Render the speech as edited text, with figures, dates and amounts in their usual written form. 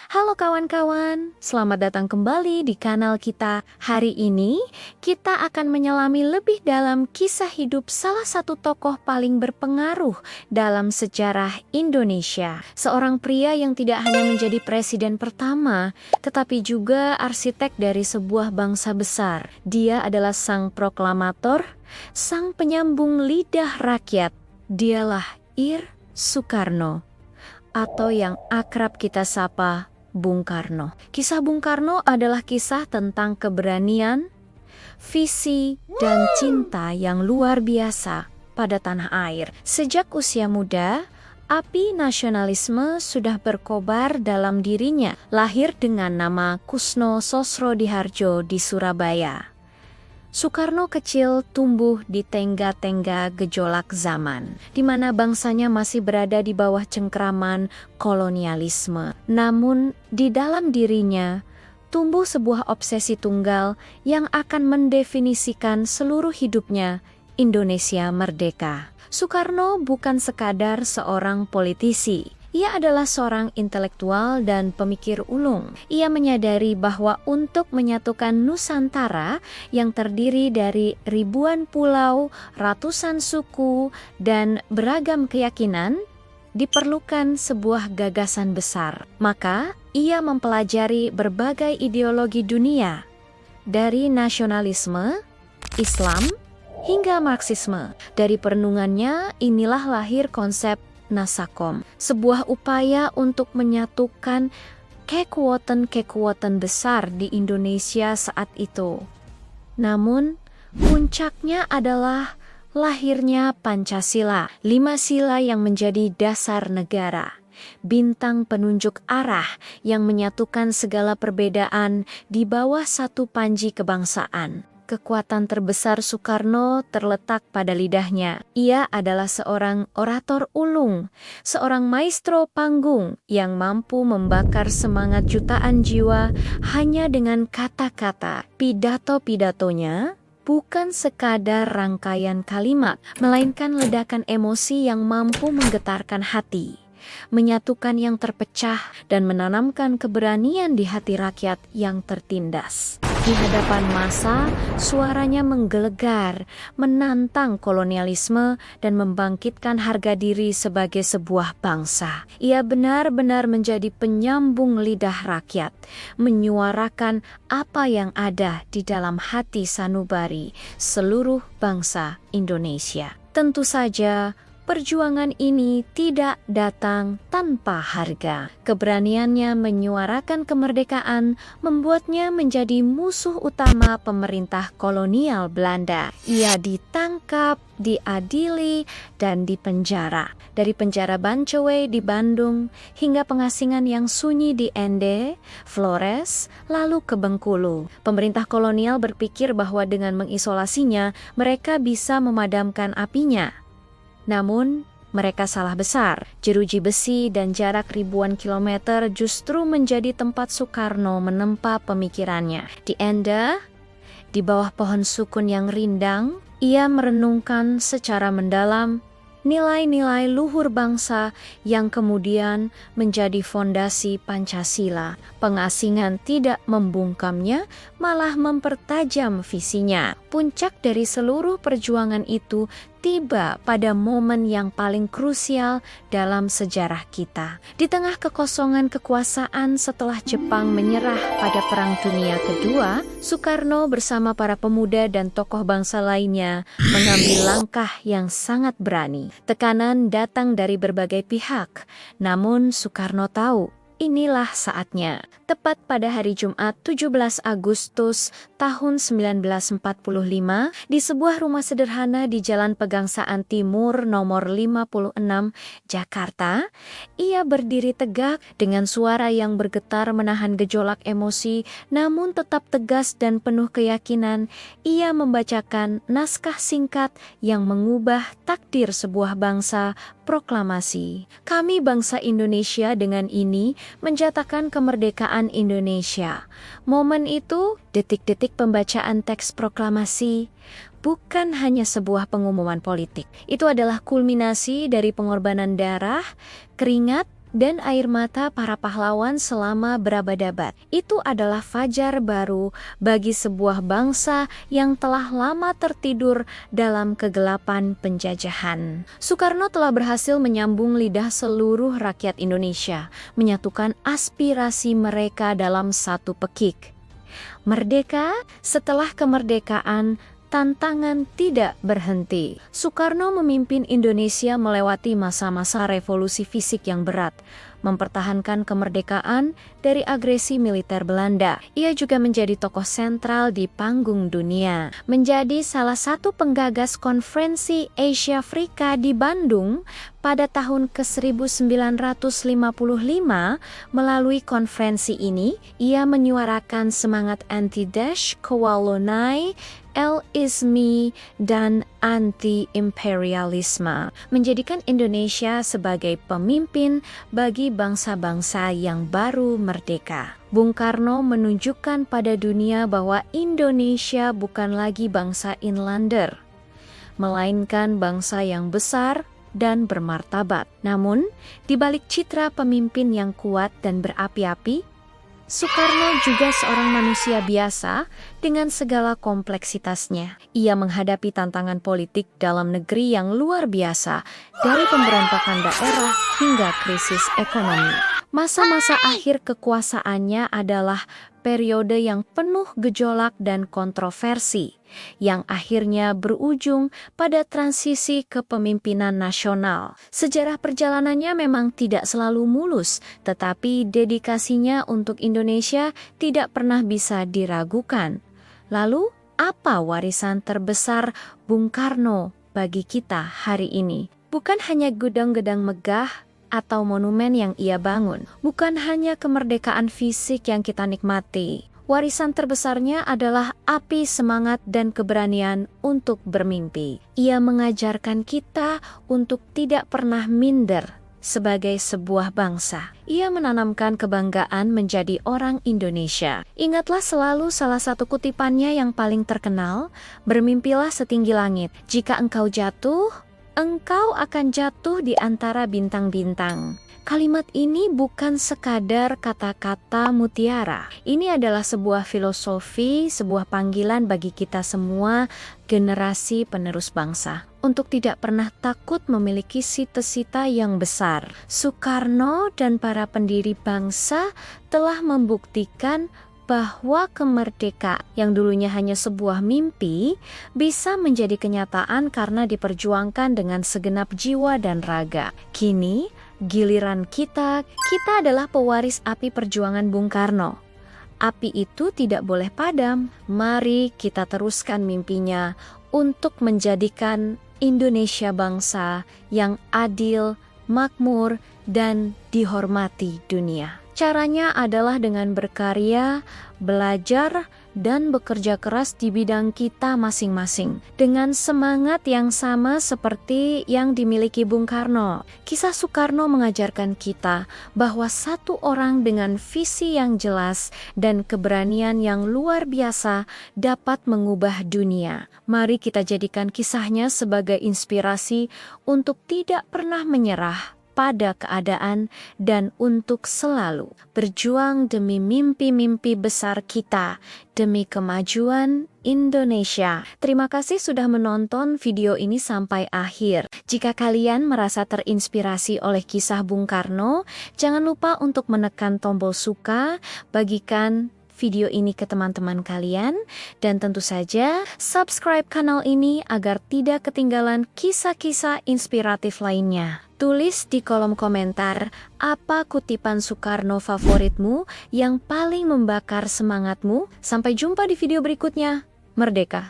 Halo kawan-kawan, selamat datang kembali di kanal kita. Hari ini kita akan menyelami lebih dalam kisah hidup salah satu tokoh paling berpengaruh dalam sejarah Indonesia. Seorang pria yang tidak hanya menjadi presiden pertama, tetapi juga arsitek dari sebuah bangsa besar. Dia adalah sang proklamator, sang penyambung lidah rakyat. Dialah Ir.Soekarno, atau yang akrab kita sapa Bung Karno. Kisah Bung Karno adalah kisah tentang keberanian, visi, dan cinta yang luar biasa pada tanah air. Sejak usia muda, api nasionalisme sudah berkobar dalam dirinya. Lahir dengan nama Kusno Sosrodihardjo di Surabaya. Soekarno kecil tumbuh di tengga-tengga gejolak zaman, di mana bangsanya masih berada di bawah cengkraman kolonialisme. Namun, di dalam dirinya tumbuh sebuah obsesi tunggal yang akan mendefinisikan seluruh hidupnya, Indonesia merdeka. Soekarno bukan sekadar seorang politisi. Ia adalah seorang intelektual dan pemikir ulung. Ia menyadari bahwa untuk menyatukan Nusantara yang terdiri dari ribuan pulau, ratusan suku, dan beragam keyakinan, diperlukan sebuah gagasan besar. Maka, ia mempelajari berbagai ideologi dunia, dari nasionalisme, Islam, hingga Marxisme. Dari perenungannya, inilah lahir konsep Nasakom, sebuah upaya untuk menyatukan kekuatan-kekuatan besar di Indonesia saat itu. Namun, puncaknya adalah lahirnya Pancasila, 5 sila yang menjadi dasar negara. Bintang penunjuk arah yang menyatukan segala perbedaan di bawah satu panji kebangsaan. Kekuatan terbesar Soekarno terletak pada lidahnya. Ia adalah seorang orator ulung, seorang maestro panggung yang mampu membakar semangat jutaan jiwa hanya dengan kata-kata. Pidato-pidatonya bukan sekadar rangkaian kalimat, melainkan ledakan emosi yang mampu menggetarkan hati, menyatukan yang terpecah, dan menanamkan keberanian di hati rakyat yang tertindas. Di hadapan massa, suaranya menggelegar, menantang kolonialisme, dan membangkitkan harga diri sebagai sebuah bangsa. Ia benar-benar menjadi penyambung lidah rakyat, menyuarakan apa yang ada di dalam hati sanubari seluruh bangsa Indonesia. Tentu saja, perjuangan ini tidak datang tanpa harga. Keberaniannya menyuarakan kemerdekaan membuatnya menjadi musuh utama pemerintah kolonial Belanda. Ia ditangkap, diadili, dan dipenjara. Dari penjara Bancowe di Bandung hingga pengasingan yang sunyi di Ende, Flores, lalu ke Bengkulu. Pemerintah kolonial berpikir bahwa dengan mengisolasinya, mereka bisa memadamkan apinya. Namun, mereka salah besar. Jeruji besi dan jarak ribuan kilometer justru menjadi tempat Soekarno menempa pemikirannya. Di Ende, di bawah pohon sukun yang rindang, ia merenungkan secara mendalam nilai-nilai luhur bangsa yang kemudian menjadi fondasi Pancasila. Pengasingan tidak membungkamnya, malah mempertajam visinya. Puncak dari seluruh perjuangan itu tiba pada momen yang paling krusial dalam sejarah kita. Di tengah kekosongan kekuasaan setelah Jepang menyerah pada Perang Dunia Kedua, Soekarno bersama para pemuda dan tokoh bangsa lainnya mengambil langkah yang sangat berani. Tekanan datang dari berbagai pihak, namun Soekarno tahu inilah saatnya. Tepat pada hari Jumat 17 Agustus tahun 1945, di sebuah rumah sederhana di Jalan Pegangsaan Timur nomor 56, Jakarta, ia berdiri tegak dengan suara yang bergetar menahan gejolak emosi, namun tetap tegas dan penuh keyakinan. Ia membacakan naskah singkat yang mengubah takdir sebuah bangsa, proklamasi. Kami bangsa Indonesia dengan ini menjatakan kemerdekaan Indonesia. Momen itu, detik-detik pembacaan teks proklamasi, bukan hanya sebuah pengumuman politik. Itu adalah kulminasi dari pengorbanan darah, keringat, dan air mata para pahlawan selama berabad-abad. Itu adalah fajar baru bagi sebuah bangsa yang telah lama tertidur dalam kegelapan penjajahan. Soekarno telah berhasil menyambung lidah seluruh rakyat Indonesia, menyatukan aspirasi mereka dalam satu pekik. Merdeka, setelah kemerdekaan, tantangan tidak berhenti. Soekarno memimpin Indonesia melewati masa-masa revolusi fisik yang berat, mempertahankan kemerdekaan dari agresi militer Belanda. Ia juga menjadi tokoh sentral di panggung dunia, menjadi salah satu penggagas konferensi Asia Afrika di Bandung pada tahun ke-1955. Melalui konferensi ini, ia menyuarakan semangat anti-Daesh, Kowalonai, El-Ismi, dan anti-imperialisme, menjadikan Indonesia sebagai pemimpin bagi bangsa-bangsa yang baru merdeka. Bung Karno menunjukkan pada dunia bahwa Indonesia bukan lagi bangsa inlander, melainkan bangsa yang besar dan bermartabat. Namun, di balik citra pemimpin yang kuat dan berapi-api, Soekarno juga seorang manusia biasa dengan segala kompleksitasnya. Ia menghadapi tantangan politik dalam negeri yang luar biasa, dari pemberontakan daerah hingga krisis ekonomi. Masa-masa akhir kekuasaannya adalah periode yang penuh gejolak dan kontroversi, yang akhirnya berujung pada transisi kepemimpinan nasional. Sejarah perjalanannya memang tidak selalu mulus, tetapi dedikasinya untuk Indonesia tidak pernah bisa diragukan. Lalu, apa warisan terbesar Bung Karno bagi kita hari ini? Bukan hanya gudang-gudang megah atau monumen yang ia bangun, bukan hanya kemerdekaan fisik yang kita nikmati. Warisan terbesarnya adalah api semangat dan keberanian untuk bermimpi. Ia mengajarkan kita untuk tidak pernah minder sebagai sebuah bangsa. Ia menanamkan kebanggaan menjadi orang Indonesia. Ingatlah selalu salah satu kutipannya yang paling terkenal, "Bermimpilah setinggi langit. Jika engkau jatuh, engkau akan jatuh di antara bintang-bintang." Kalimat ini bukan sekadar kata-kata mutiara. Ini adalah sebuah filosofi, sebuah panggilan bagi kita semua, generasi penerus bangsa, untuk tidak pernah takut memiliki cita-cita yang besar. Soekarno dan para pendiri bangsa telah membuktikan bahwa kemerdekaan yang dulunya hanya sebuah mimpi bisa menjadi kenyataan karena diperjuangkan dengan segenap jiwa dan raga. Kini, giliran kita adalah pewaris api perjuangan Bung Karno. Api itu tidak boleh padam. Mari kita teruskan mimpinya untuk menjadikan Indonesia bangsa yang adil, makmur, dan dihormati dunia. Caranya adalah dengan berkarya, belajar, dan bekerja keras di bidang kita masing-masing, dengan semangat yang sama seperti yang dimiliki Bung Karno. Kisah Soekarno mengajarkan kita bahwa satu orang dengan visi yang jelas dan keberanian yang luar biasa dapat mengubah dunia. Mari kita jadikan kisahnya sebagai inspirasi untuk tidak pernah menyerah pada keadaan dan untuk selalu berjuang demi mimpi-mimpi besar kita, demi kemajuan Indonesia. Terima kasih sudah menonton video ini sampai akhir. Jika kalian merasa terinspirasi oleh kisah Bung Karno, jangan lupa untuk menekan tombol suka, bagikan video ini ke teman-teman kalian, dan tentu saja subscribe kanal ini agar tidak ketinggalan kisah-kisah inspiratif lainnya. Tulis di kolom komentar apa kutipan Soekarno favoritmu yang paling membakar semangatmu. Sampai jumpa di video berikutnya. Merdeka!